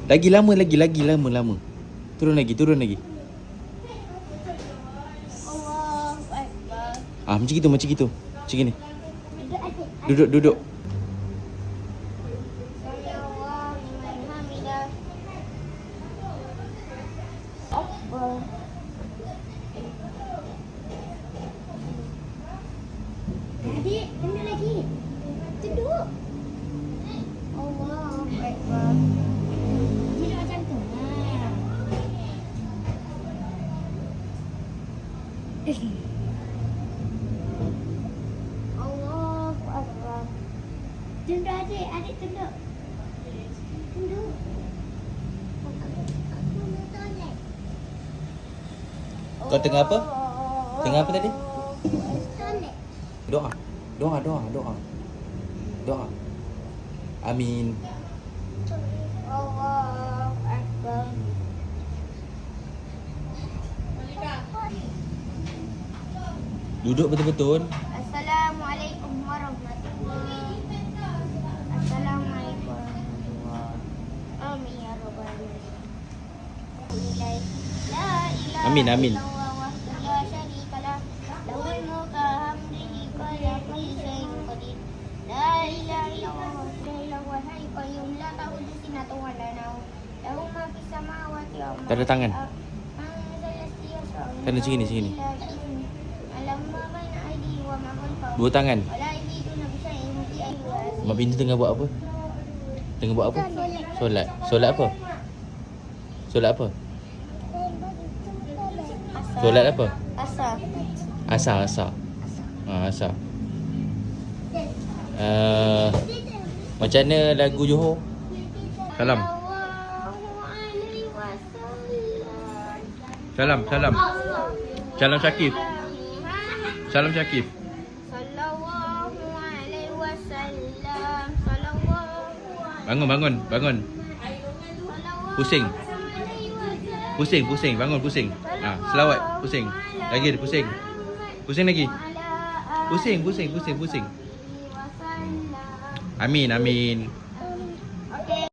Lagi lama lama. Turun lagi. Allahu Akbar. Macam gitu. Macam gini. Duduk. Sallallahu liman hamidah. Akbar. Adik, tunda lagi. Duduk. Allahu Akbar. Duduk macam tu. Allahu Akbar. Tunda adik tunduk. Tunduk. Aku mau tolak. Kau tengah apa? Tengah apa tadi? Tolak. Doa. Amin. Allahu Akbar. Duduk betul-betul. Assalamualaikum warahmatullahi. Assalamualaikum warahmatullahi. Amin ya rabbal alamin. La ilaha Amin. illallah wahdahu la syarika lah. Lahul mulku wa hamdihi ala kulli syai'in qadir. La ilaha illallah wahdahu hayyul qayyum la ta'khudhuhu sinatun wa la nawm. Lahu ma fis samawati wa ma Tanda tangan. Tanda Tanda sini. Dua tangan. Mak Binti tengah buat apa? Solat apa? Solat apa? Asar. Asar. Macam mana lagu Johor? Salam. Salam Syakif. Sallallahu alaihi wasallam. Bangun. Pusing. Bangun. Selawat. Pusing. Lagi. Pusing lagi. Pusing. Amin.